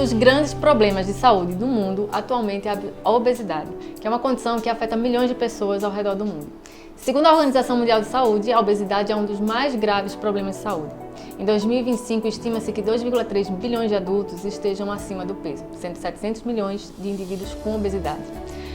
dos grandes problemas de saúde do mundo atualmente é a obesidade, que é uma condição que afeta milhões de pessoas ao redor do mundo. Segundo a Organização Mundial de Saúde, a obesidade é um dos mais graves problemas de saúde. Em 2025, estima-se que 2,3 bilhões de adultos estejam acima do peso, sendo 700 milhões de indivíduos com obesidade.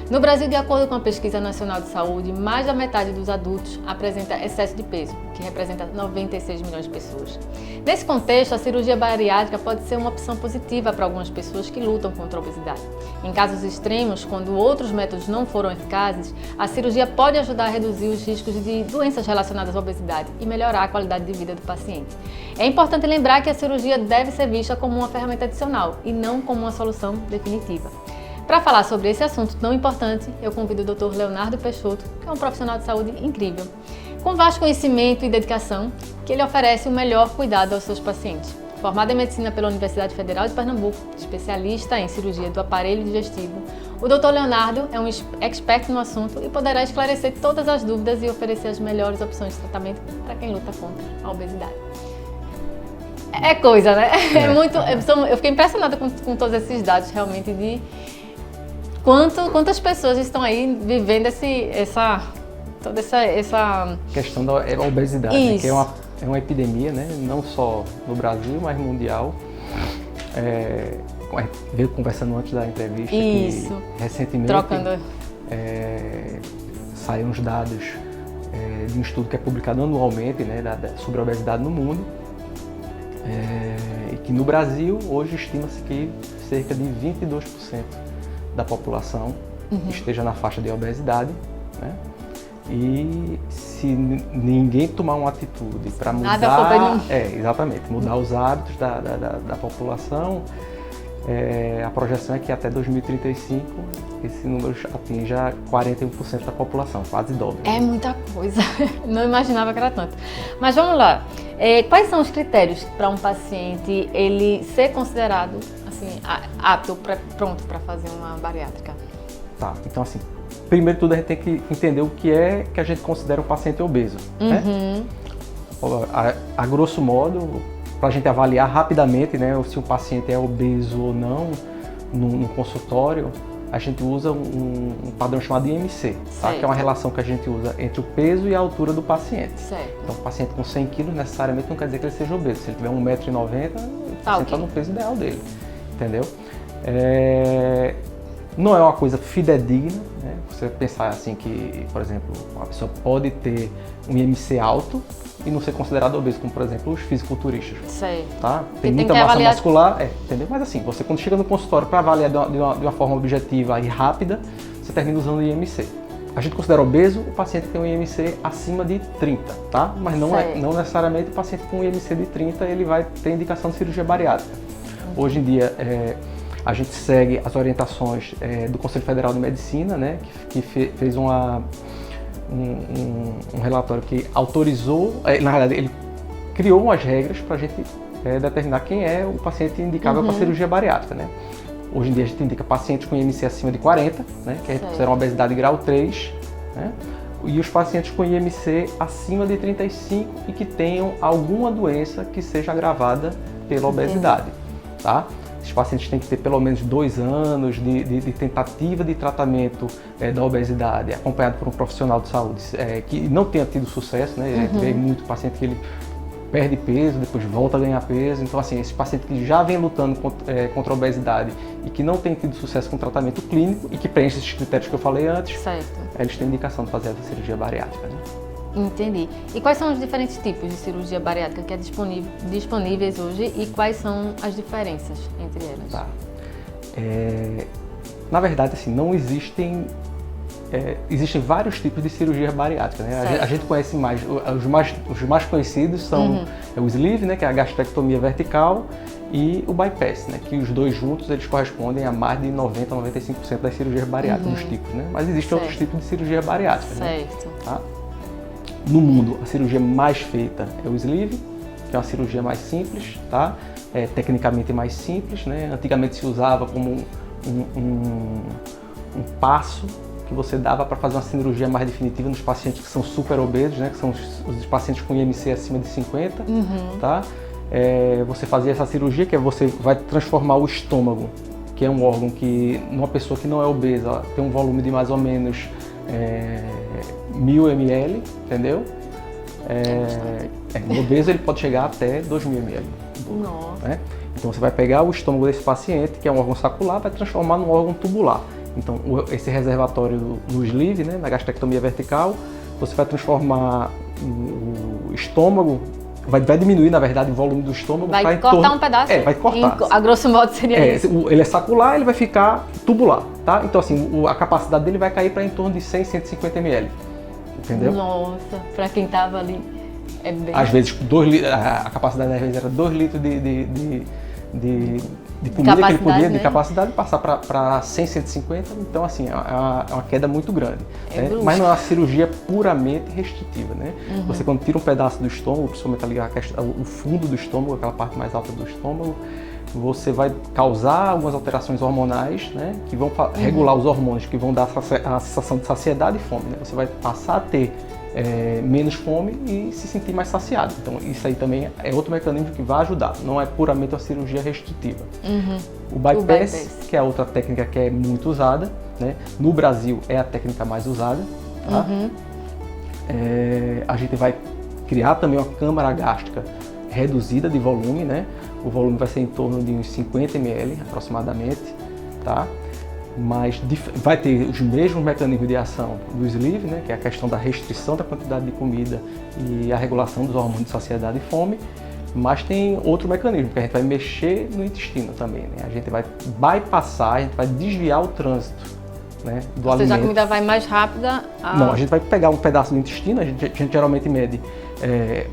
No Brasil, de acordo com a Pesquisa Nacional de Saúde, mais da metade dos adultos apresenta excesso de peso, que representa 96 milhões de pessoas. Nesse contexto, a cirurgia bariátrica pode ser uma opção positiva para algumas pessoas que lutam contra a obesidade. Em casos extremos, quando outros métodos não foram eficazes, a cirurgia pode ajudar a reduzir os riscos de doenças relacionadas à obesidade e melhorar a qualidade de vida do paciente. É importante lembrar que a cirurgia deve ser vista como uma ferramenta adicional e não como uma solução definitiva. Para falar sobre esse assunto tão importante, eu convido o Dr. Leonardo Peixoto, que é um profissional de saúde incrível, com vasto conhecimento e dedicação, que ele oferece o melhor cuidado aos seus pacientes. Formado em medicina pela Universidade Federal de Pernambuco, especialista em cirurgia do aparelho digestivo, o Dr. Leonardo é um expert no assunto e poderá esclarecer todas as dúvidas e oferecer as melhores opções de tratamento para quem luta contra a obesidade. É coisa, né? Eu fiquei impressionada com todos esses dados, realmente, de quantas pessoas estão aí vivendo toda essa questão da obesidade, né? Que é uma epidemia, né? Não só no Brasil, mas mundial. Veio conversando antes da entrevista que recentemente saíram os dados de um estudo que é publicado anualmente, né, sobre a obesidade no mundo. E que no Brasil, hoje, estima-se que cerca de 22% da população esteja na faixa de obesidade, né? E se ninguém tomar uma atitude para mudar, mudar os hábitos da população, a projeção é que até 2035 esse número atinja 41% da população, quase dobro. É muita coisa, não imaginava que era tanto. Mas vamos lá, quais são os critérios para um paciente ele ser considerado assim, apto, pronto para fazer uma bariátrica? Tá, então assim, primeiro de tudo a gente tem que entender o que é que a gente considera um paciente obeso, né? A grosso modo, para a gente avaliar rapidamente, né, se o paciente é obeso ou não no consultório, a gente usa um padrão chamado IMC, tá? Que é uma relação que a gente usa entre o peso e a altura do paciente. Certo. Então, o paciente com 100 kg necessariamente não quer dizer que ele seja obeso. Se ele tiver 1,90 m, o paciente está no peso ideal dele, entendeu? Não é uma coisa fidedigna, né? Você pensar assim que, por exemplo, uma pessoa pode ter um IMC alto e não ser considerado obeso, como por exemplo os fisiculturistas. Sei. Tá? Tem muita massa muscular, entendeu? Mas assim, você quando chega no consultório para avaliar de uma forma objetiva e rápida, você termina usando o IMC. A gente considera obeso o paciente que tem um IMC acima de 30, tá? Mas não necessariamente o paciente com um IMC de 30 ele vai ter indicação de cirurgia bariátrica. Hoje em dia, a gente segue as orientações do Conselho Federal de Medicina, né, que fez um relatório que autorizou, na verdade, ele criou umas regras para a gente determinar quem é o paciente indicável para cirurgia bariátrica, né? Hoje em dia a gente indica pacientes com IMC acima de 40, né, que a gente considera uma obesidade grau 3, né, e os pacientes com IMC acima de 35 e que tenham alguma doença que seja agravada pela obesidade, tá? Esses pacientes têm que ter pelo menos 2 anos de tentativa de tratamento da obesidade, acompanhado por um profissional de saúde que não tenha tido sucesso, né? A gente vê muito paciente que ele perde peso, depois volta a ganhar peso. Então, assim, esse paciente que já vem lutando contra a obesidade e que não tem tido sucesso com o tratamento clínico e que preenche esses critérios que eu falei antes, eles têm indicação de fazer a cirurgia bariátrica, né? Entendi. E quais são os diferentes tipos de cirurgia bariátrica que é disponíveis hoje e quais são as diferenças entre elas? Tá. Na verdade, assim, não existem vários tipos de cirurgia bariátrica, né? A gente conhece mais, os mais conhecidos são o sleeve, né, que é a gastrectomia vertical, e o bypass, né, que os dois juntos eles correspondem a mais de 90 a 95% das cirurgias bariátricas dos tipos, né? Mas existem outros tipos de cirurgia bariátrica, né? Tá? No mundo, a cirurgia mais feita é o sleeve, que é uma cirurgia mais simples, tá? Tecnicamente mais simples, né? Antigamente se usava como um passo que você dava para fazer uma cirurgia mais definitiva nos pacientes que são super obesos, né? Que são os pacientes com IMC acima de 50, tá? você fazer essa cirurgia, que você vai transformar o estômago, que é um órgão que, numa pessoa que não é obesa, tem um volume de mais ou menos 1000 ml, entendeu? No obeso ele pode chegar até 2000 ml. Nossa. Né? Então você vai pegar o estômago desse paciente, que é um órgão sacular, vai transformar num órgão tubular. Então esse reservatório no sleeve, né, na gastrectomia vertical, você vai transformar o estômago, vai diminuir, na verdade, o volume do estômago. Vai cortar um pedaço? Vai cortar. A grosso modo seria isso. Ele é sacular, ele vai ficar tubular, tá? Então assim, a capacidade dele vai cair para em torno de 100, 150 ml. Entendeu? Nossa, para quem tava ali, é bem... Às vezes, a capacidade às vezes era 2 litros de comida que ele podia, de capacidade, passar para 100, 150, então assim, é uma queda muito grande. Né? Mas não é uma cirurgia puramente restritiva, né? Você quando tira um pedaço do estômago, principalmente ali o fundo do estômago, aquela parte mais alta do estômago, você vai causar algumas alterações hormonais, né, que vão regular os hormônios que vão dar a sensação de saciedade e fome, né? Você vai passar a ter menos fome e se sentir mais saciado. Então isso aí também é outro mecanismo que vai ajudar, não é puramente uma cirurgia restritiva. O bypass, que é outra técnica que é muito usada, né? No Brasil é a técnica mais usada. Tá? A gente vai criar também uma câmara gástrica reduzida de volume, né? O volume vai ser em torno de uns 50 ml aproximadamente, tá? Mas vai ter os mesmos mecanismos de ação do sleeve, né? Que é a questão da restrição da quantidade de comida e a regulação dos hormônios de saciedade e fome, mas tem outro mecanismo, que a gente vai mexer no intestino também, né? A gente vai bypassar, a gente vai desviar o trânsito, né, do alimento. Ou seja, a comida vai mais rápida? Não, a gente vai pegar um pedaço do intestino, a gente geralmente mede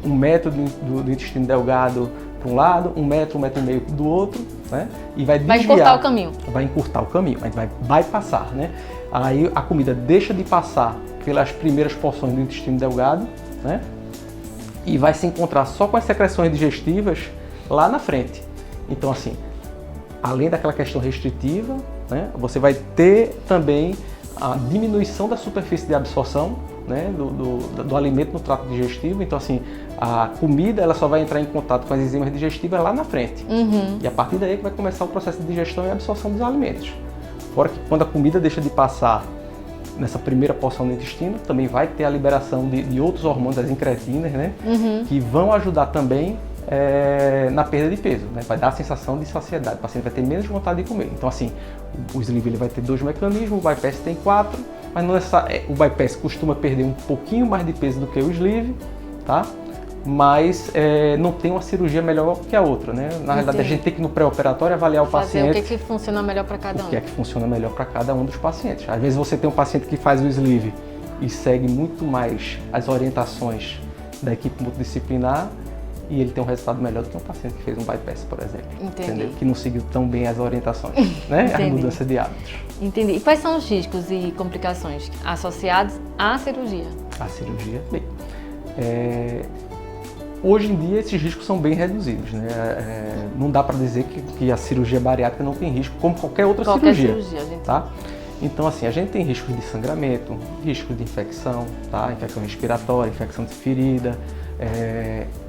1 metro do intestino delgado para um lado, 1 metro, 1,5 metro do outro, né? E vai desviar. Vai encurtar o caminho. Vai encurtar o caminho, a gente vai bypassar, né? Aí a comida deixa de passar pelas primeiras porções do intestino delgado, né? E vai se encontrar só com as secreções digestivas lá na frente. Então, assim, além daquela questão restritiva, né, você vai ter também a diminuição da superfície de absorção, né, do alimento no trato digestivo. Então, assim, a comida ela só vai entrar em contato com as enzimas digestivas lá na frente. E a partir daí que vai começar o processo de digestão e absorção dos alimentos. Fora que quando a comida deixa de passar nessa primeira porção do intestino, também vai ter a liberação de outros hormônios, as incretinas, né, que vão ajudar também na perda de peso, né? Vai dar a sensação de saciedade, o paciente vai ter menos vontade de comer. Então, assim, o sleeve ele vai ter 2 mecanismos, o bypass tem 4, mas não o bypass costuma perder um pouquinho mais de peso do que o sleeve, tá? Mas não tem uma cirurgia melhor que a outra, né? Na realidade, a gente tem que no pré-operatório avaliar o paciente. O que funciona melhor para cada um. O que é que funciona melhor para cada um dos pacientes. Às vezes você tem um paciente que faz o sleeve e segue muito mais as orientações da equipe multidisciplinar, e ele tem um resultado melhor do que um paciente que fez um bypass, por exemplo. Entendeu? Que não seguiu tão bem as orientações, né? A mudança de hábitos. Entendi. E quais são os riscos e complicações associados à cirurgia? A cirurgia, bem, hoje em dia esses riscos são bem reduzidos, né? Não dá para dizer que a cirurgia bariátrica não tem risco, como qualquer outra cirurgia, tá? Então, assim, a gente tem riscos de sangramento, riscos de infecção, tá? Infecção respiratória, infecção de ferida.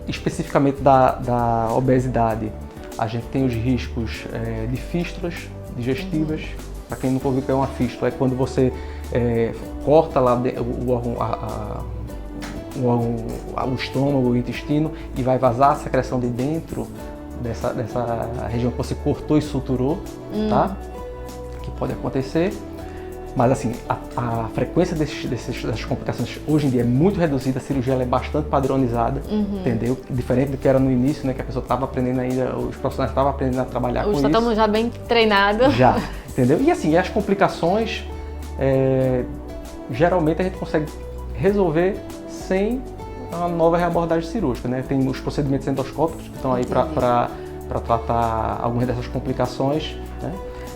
Especificamente da obesidade, a gente tem os riscos de fístulas digestivas. Para quem nunca ouviu o que é uma fístula, é quando você corta lá o estômago, o intestino, e vai vazar a secreção de dentro dessa região que você cortou e suturou, tá? Que pode acontecer. Mas assim, a frequência dessas complicações hoje em dia é muito reduzida, a cirurgia ela é bastante padronizada, entendeu? Diferente do que era no início, né? Que a pessoa estava aprendendo ainda, os profissionais estavam aprendendo a trabalhar com isso. Já estamos já bem treinados. Já, entendeu? E assim, as complicações, geralmente a gente consegue resolver sem a nova reabordagem cirúrgica, né? Tem os procedimentos endoscópicos que estão aí para tratar algumas dessas complicações, né?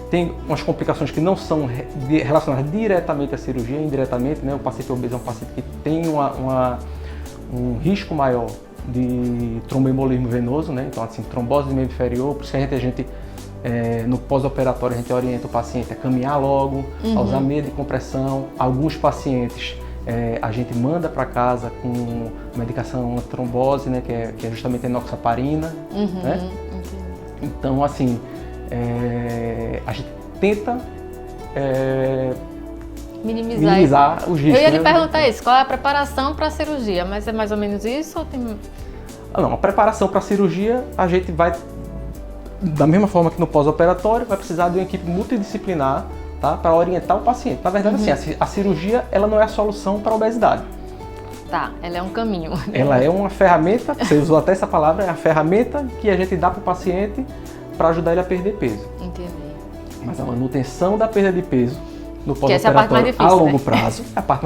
Tem umas complicações que não são relacionadas diretamente à cirurgia, indiretamente, né? O paciente obeso é um paciente que tem um risco maior de tromboembolismo venoso, né? Então, assim, trombose do membro inferior, por isso que a gente no pós-operatório, a gente orienta o paciente a caminhar logo, a usar meia de compressão. Alguns pacientes a gente manda para casa com medicação antitrombose, né, que é justamente a enoxaparina, né? Então, assim, a gente tenta minimizar os riscos. Eu ia lhe né? perguntar isso, qual é a preparação para a cirurgia, mas é mais ou menos isso ou tem... Não, a preparação para a cirurgia, a gente vai, da mesma forma que no pós-operatório, vai precisar de uma equipe multidisciplinar, tá, para orientar o paciente. Na verdade, assim, a cirurgia ela não é a solução para a obesidade. Tá, ela é um caminho. Ela é uma ferramenta, você usou até essa palavra, é a ferramenta que a gente dá para o paciente para ajudar ele a perder peso. Entendi. Mas a manutenção da perda de peso no essa é a parte mais pós-operatório difícil, a longo né? prazo,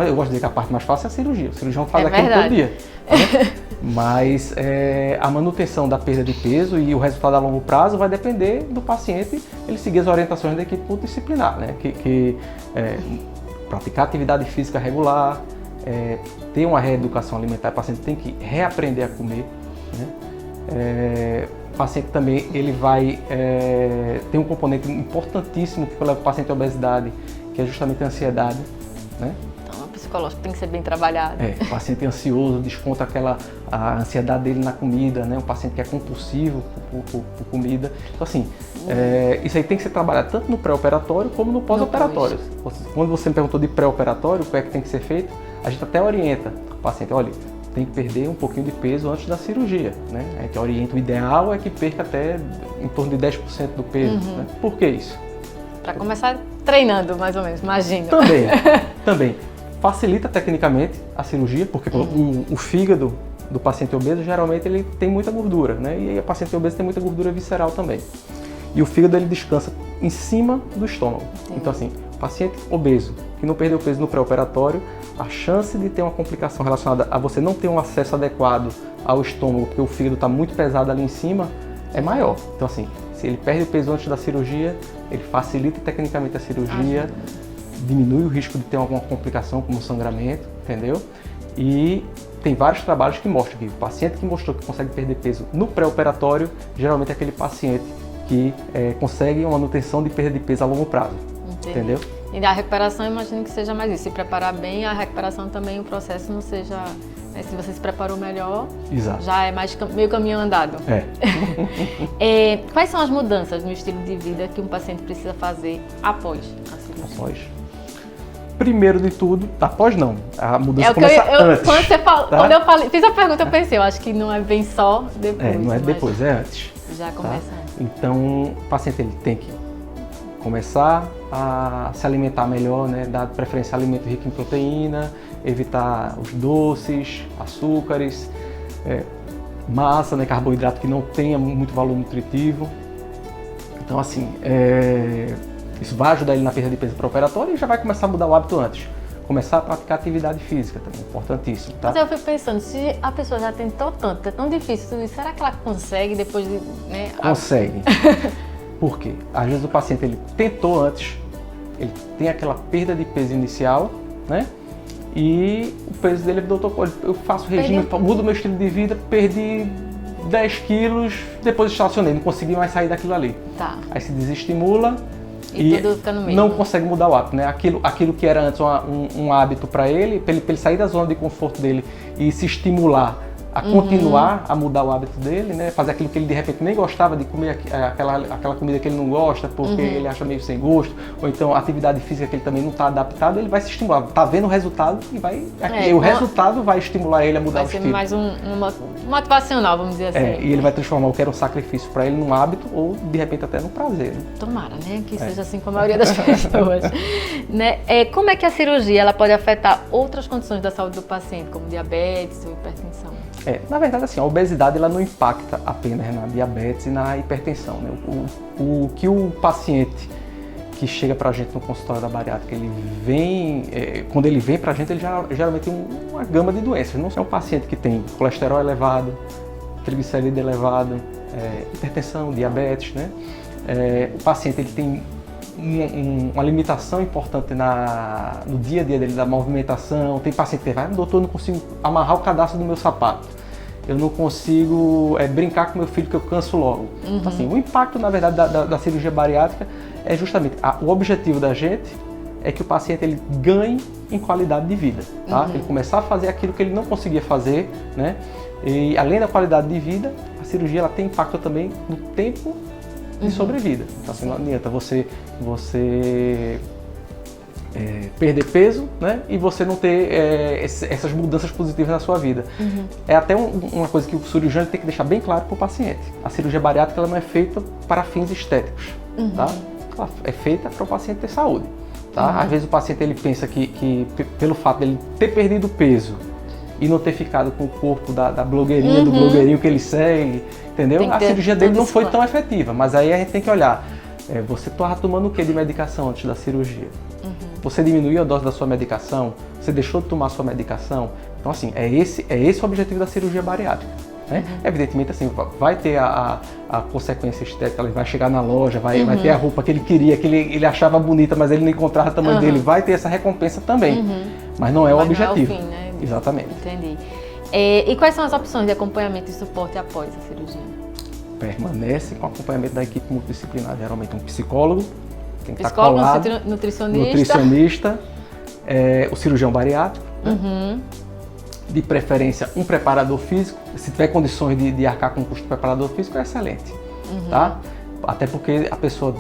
eu gosto de dizer que a parte mais fácil é a cirurgia. O cirurgião faz É aquilo verdade. todo dia. Né? Mas a manutenção da perda de peso e o resultado a longo prazo vai depender do paciente ele seguir as orientações da equipe multidisciplinar, né? Praticar atividade física regular, ter uma reeducação alimentar, o paciente tem que reaprender a comer, né? O paciente também ele vai ter um componente importantíssimo que leva o paciente à obesidade, que é justamente a ansiedade, né? Então, o psicológico tem que ser bem trabalhado. O paciente ansioso desconta a ansiedade dele na comida, né? Um paciente que é compulsivo por comida. Então, assim, isso aí tem que ser trabalhado tanto no pré-operatório como no pós-operatório. Quando você me perguntou de pré-operatório, o que é que tem que ser feito, a gente até orienta o paciente, olha, tem que perder um pouquinho de peso antes da cirurgia, né? A gente orienta, o ideal é que perca até em torno de 10% do peso, né? Por que isso? Para começar treinando, mais ou menos, imagino. Também. Facilita tecnicamente a cirurgia, porque o fígado do paciente obeso, geralmente, ele tem muita gordura, né? E o paciente obeso tem muita gordura visceral também. E o fígado, ele descansa em cima do estômago. Sim. Então, assim, o paciente obeso, que não perdeu peso no pré-operatório, a chance de ter uma complicação relacionada a você não ter um acesso adequado ao estômago, porque o fígado está muito pesado ali em cima, é maior. Então, assim, se ele perde o peso antes da cirurgia, ele facilita tecnicamente a cirurgia, diminui o risco de ter alguma complicação como sangramento, entendeu? E tem vários trabalhos que mostram que o paciente que mostrou que consegue perder peso no pré-operatório, geralmente é aquele paciente que consegue uma manutenção de perda de peso a longo prazo. Entendi. Entendeu? E da recuperação, imagino que seja mais isso. Se preparar bem, a recuperação também, o processo não seja... Né, se você se preparou melhor, Exato. Já é meio caminho andado. Quais são as mudanças no estilo de vida que um paciente precisa fazer após a cirurgia? Primeiro de tudo, após não, a mudança o que começa antes. Quando você falou, tá? quando eu fiz a pergunta, eu pensei, eu acho que não é bem só depois. Não é depois, é antes. Já começa antes. Então, o paciente ele tem que começar a se alimentar melhor, né? Dar preferência a alimento rico em proteína, evitar os doces, açúcares, massa, né? Carboidrato que não tenha muito valor nutritivo. Então, assim, isso vai ajudar ele na perda de peso pré-operatório e já vai começar a mudar o hábito antes. Começar a praticar atividade física também, importantíssimo, tá? Mas eu fico pensando, se a pessoa já tentou tanto, é tão difícil tudo isso, será que ela consegue depois de... Né, consegue. Por quê? Às vezes o paciente ele tentou antes, ele tem aquela perda de peso inicial, né? E o peso dele, doutor, eu faço regime, mudo meu estilo de vida, perdi 10 quilos, depois estacionei, não consegui mais sair daquilo ali. Tá. Aí se desestimula e tudo fica no meio. Não consegue mudar o hábito, né? Aquilo que era antes um hábito para ele sair da zona de conforto dele e se estimular a continuar a mudar o hábito dele, né? Fazer aquilo que ele de repente nem gostava de comer, aquela comida que ele não gosta porque ele acha meio sem gosto, ou então a atividade física que ele também não está adaptado, ele vai se estimular, tá vendo o resultado e vai, o resultado vai estimular ele a mudar o estilo. Vai ser mais um motivacional, vamos dizer assim. E ele vai transformar o que era um sacrifício para ele num hábito ou de repente até num prazer. Né? Tomara, né? Que seja assim com a maioria das pessoas. Né? Como é que a cirurgia ela pode afetar outras condições da saúde do paciente, como diabetes ou hipertensão? Na verdade, assim, a obesidade ela não impacta apenas na diabetes e na hipertensão. Né? O que o paciente que chega para a gente no consultório da bariátrica, ele vem, quando ele vem para a gente, ele geralmente tem uma gama de doenças. Não é um paciente que tem colesterol elevado, triglicerídeo elevado, hipertensão, diabetes, né? O paciente ele tem uma limitação importante no dia a dia dele, da movimentação. Tem paciente que vai, doutor, eu não consigo amarrar o cadastro do meu sapato, eu não consigo brincar com meu filho que eu canso logo. Então, assim, o impacto, na verdade, da cirurgia bariátrica é justamente o objetivo da gente é que o paciente ele ganhe em qualidade de vida, tá? Ele começar a fazer aquilo que ele não conseguia fazer, né? E além da qualidade de vida, a cirurgia ela tem impacto também no tempo de sobrevida. Então assim, não adianta você perder peso, né? E você não ter essas mudanças positivas na sua vida. É até uma coisa que o cirurgião tem que deixar bem claro para o paciente. A cirurgia bariátrica ela não é feita para fins estéticos, tá? Ela é feita para o paciente ter saúde. Tá? Às vezes o paciente ele pensa que pelo fato de ele ter perdido peso e não ter ficado com o corpo da blogueirinha, do blogueirinho que ele segue, entendeu? A cirurgia dele não foi tão efetiva, mas aí a gente tem que olhar, você estava tomando o que de medicação antes da cirurgia? Você diminuiu a dose da sua medicação? Você deixou de tomar a sua medicação? Então assim, é esse o objetivo da cirurgia bariátrica. Né? Evidentemente, assim, vai ter a consequência estética, ele vai chegar na loja, vai ter a roupa que ele queria, que ele achava bonita, mas ele não encontrava o tamanho dele, vai ter essa recompensa também, mas não é o objetivo. Não é o fim, né? Exatamente. Entendi. E quais são as opções de acompanhamento e suporte após a cirurgia? Permanece com acompanhamento da equipe multidisciplinar, geralmente um psicólogo, tem que psicólogo, estar colado, nutricionista, o cirurgião bariátrico, né? De preferência um preparador físico, se tiver condições de arcar com o custo do preparador físico, é excelente, tá? Até porque a pessoa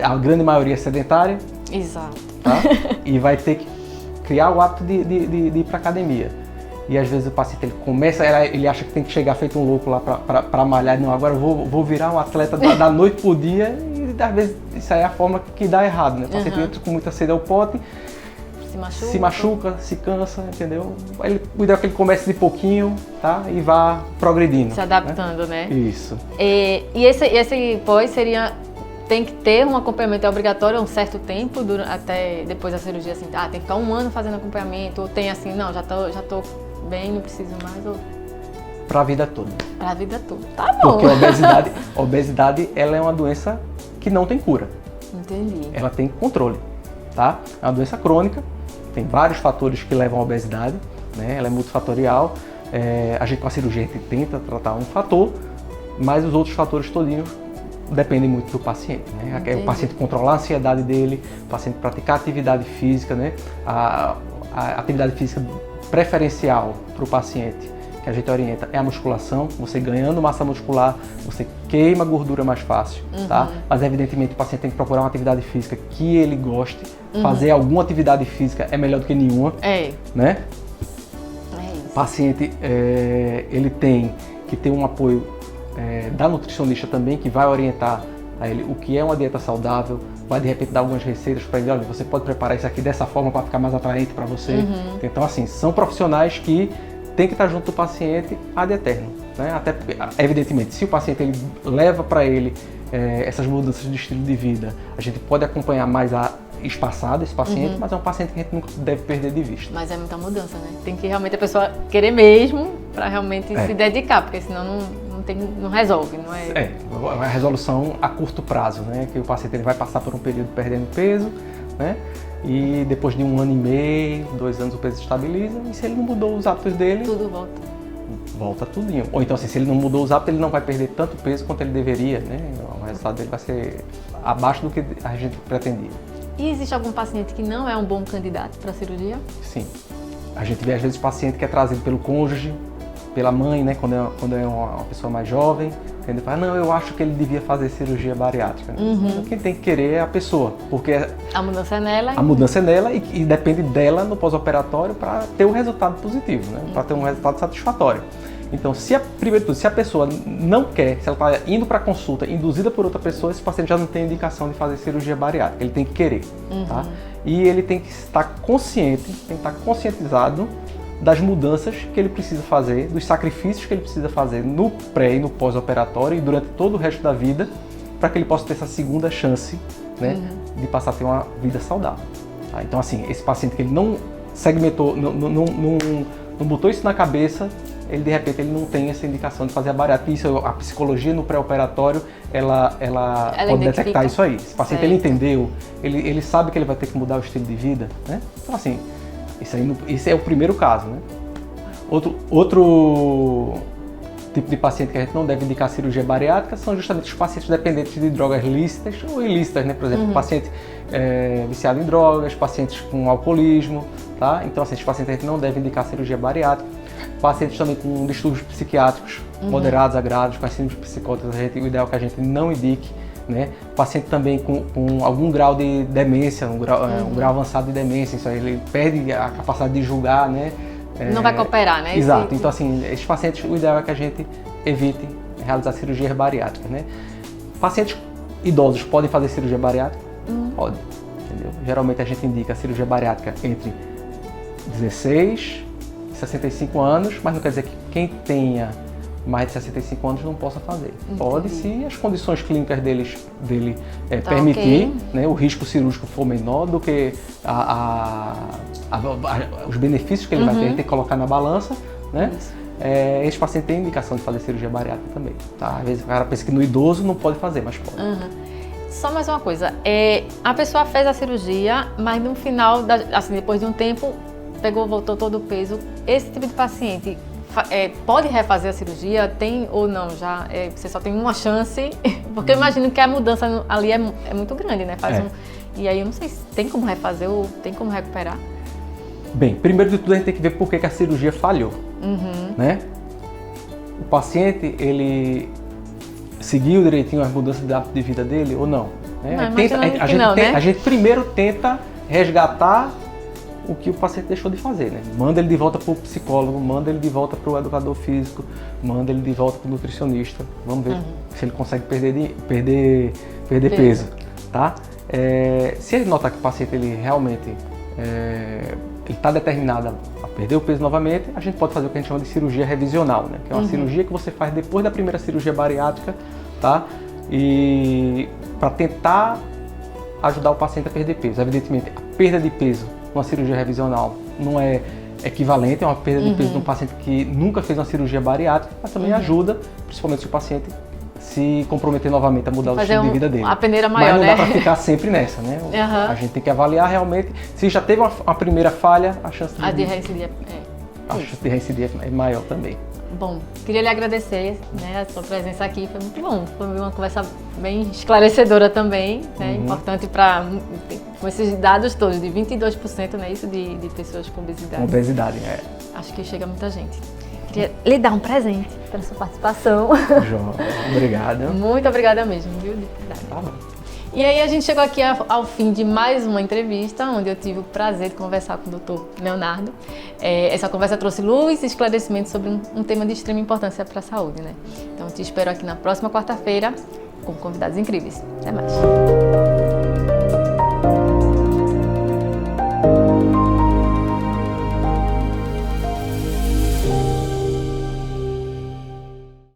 a grande maioria é sedentária, exato, tá? E vai ter que criar o hábito de ir para academia. E às vezes o paciente ele acha que tem que chegar feito um louco lá para malhar, não, agora eu vou virar um atleta da noite pro dia, e às vezes isso aí é a forma que dá errado, né? O paciente entra com muita sede ao pote, se machuca, se cansa, entendeu? O ideal é que ele comece de pouquinho, tá? E vá progredindo. Se adaptando, né? Isso. E esse pós tem que ter um acompanhamento obrigatório um certo tempo, até depois da cirurgia, assim, tem que ficar 1 ano fazendo acompanhamento, ou tem assim, não, já tô bem, não preciso mais, ou... Pra vida toda. Pra vida toda, tá bom. Porque a obesidade, ela é uma doença que não tem cura. Entendi. Ela tem controle, tá? É uma doença crônica, tem vários fatores que levam à obesidade, né? Ela é multifatorial. A gente com a cirurgia a gente tenta tratar um fator, mas os outros fatores todinhos dependem muito do paciente, né? O paciente controlar a ansiedade dele, o paciente praticar atividade física, né? A atividade física preferencial para o paciente que a gente orienta é a musculação. Você ganhando massa muscular, você queima gordura mais fácil, tá? Mas evidentemente o paciente tem que procurar uma atividade física que ele goste. Fazer alguma atividade física é melhor do que nenhuma, né? É isso. O paciente ele tem que ter um apoio da nutricionista também, que vai orientar a ele o que é uma dieta saudável, vai de repente dar algumas receitas para ele, olha, você pode preparar isso aqui dessa forma para ficar mais atraente para você. Então assim, são profissionais que tem que estar junto do paciente ad eterno, né? Até porque, evidentemente, se o paciente ele leva para ele essas mudanças de estilo de vida, a gente pode acompanhar mais espaçado esse paciente, mas é um paciente que a gente nunca deve perder de vista. Mas é muita mudança, né? Tem que realmente a pessoa querer mesmo para realmente se dedicar, porque senão não resolve, não é? Uma resolução a curto prazo, né? Que o paciente ele vai passar por um período perdendo peso, né? E depois de 1 ano e meio, 2 anos o peso estabiliza, e se ele não mudou os hábitos dele... Tudo volta. Volta tudinho. Ou então, assim, se ele não mudou os hábitos, ele não vai perder tanto peso quanto ele deveria, né? O resultado dele vai ser abaixo do que a gente pretendia. E existe algum paciente que não é um bom candidato para a cirurgia? Sim. A gente vê, às vezes, paciente que é trazido pelo cônjuge, pela mãe, né? Quando é uma pessoa mais jovem, ele fala, não, eu acho que ele devia fazer cirurgia bariátrica. Quem tem que querer é a pessoa, porque a mudança é nela. A mudança é nela e depende dela no pós-operatório para ter um resultado positivo, né? Para ter um resultado satisfatório. Então, primeiro de tudo, se a pessoa não quer, se ela está indo para a consulta induzida por outra pessoa, esse paciente já não tem indicação de fazer cirurgia bariátrica, ele tem que querer, tá? E ele tem que estar consciente, tem que estar conscientizado das mudanças que ele precisa fazer, dos sacrifícios que ele precisa fazer no pré e no pós-operatório e durante todo o resto da vida, para que ele possa ter essa segunda chance, né, de passar a ter uma vida saudável. Tá? Então, assim, esse paciente que ele não segmentou, não botou isso na cabeça, ele de repente ele não tem essa indicação de fazer a bariátrica. Isso, a psicologia no pré-operatório, ela pode detectar isso aí. Esse paciente ele entendeu, ele sabe que ele vai ter que mudar o estilo de vida, né? Então, assim, esse é o primeiro caso, né? tipo de paciente que a gente não deve indicar cirurgia bariátrica são justamente os pacientes dependentes de drogas lícitas ou ilícitas, né? Por exemplo, paciente viciado em drogas, pacientes com alcoolismo, tá? Então, assim, esses pacientes a gente não deve indicar cirurgia bariátrica. Pacientes também com distúrbios psiquiátricos moderados a graves, com as síndromes psicóticas, o ideal é que a gente não indique, né? Paciente também com algum grau de demência, um grau avançado de demência, isso aí, ele perde a capacidade de julgar, né? Não vai cooperar, né? Exato. Então, assim, esses pacientes, o ideal é que a gente evite realizar cirurgias bariátricas, né? Pacientes idosos podem fazer cirurgia bariátrica? Pode, entendeu? Geralmente a gente indica a cirurgia bariátrica entre 16 e 65 anos, mas não quer dizer que quem tenha mais de 65 anos não possa fazer. Entendi. Pode, se as condições clínicas dele permitir, né, o risco cirúrgico for menor do que os benefícios que ele vai ter, tem que colocar na balança, né? Esse paciente tem indicação de fazer cirurgia bariátrica também. Tá? Às vezes o cara pensa que no idoso não pode fazer, mas pode. Só mais uma coisa, a pessoa fez a cirurgia, mas no final, assim, depois de um tempo, voltou todo o peso. Esse tipo de paciente pode refazer a cirurgia? Tem ou não? Já você só tem uma chance? Porque eu imagino que a mudança ali é muito grande, né? E aí eu não sei se tem como refazer ou tem como recuperar. Bem, primeiro de tudo a gente tem que ver por que a cirurgia falhou, né? O paciente, ele seguiu direitinho as mudanças de hábito de vida dele ou não? Né? A gente primeiro tenta resgatar o que o paciente deixou de fazer, né? Manda ele de volta para o psicólogo, manda ele de volta para o educador físico, manda ele de volta para o nutricionista. Vamos ver se ele consegue perder peso, tá? Se ele notar que o paciente ele realmente está determinado a perder o peso novamente, a gente pode fazer o que a gente chama de cirurgia revisional, né? Que é uma cirurgia que você faz depois da primeira cirurgia bariátrica, tá? E para tentar ajudar o paciente a perder peso. Evidentemente, a perda de peso uma cirurgia revisional não é equivalente a uma perda de peso de um paciente que nunca fez uma cirurgia bariátrica, mas também ajuda, principalmente se o paciente se comprometer novamente a mudar o estilo de vida dele. A peneira maior, mas não dá para ficar sempre nessa, né? A gente tem que avaliar realmente. Se já teve uma primeira falha, a chance de reincidir é maior também. Bom, queria lhe agradecer, né, a sua presença aqui, foi muito bom, foi uma conversa bem esclarecedora também, né, importante com esses dados todos, de 22%, né, isso de pessoas com obesidade. Obesidade, Acho que chega a muita gente. Queria lhe dar um presente pela sua participação. João, obrigada. Muito obrigada mesmo, viu, de verdade. Tá bom. E aí a gente chegou aqui ao fim de mais uma entrevista, onde eu tive o prazer de conversar com o Dr. Leonardo. Essa conversa trouxe luz e esclarecimento sobre um tema de extrema importância para a saúde, né? Então te espero aqui na próxima quarta-feira com convidados incríveis. Até mais!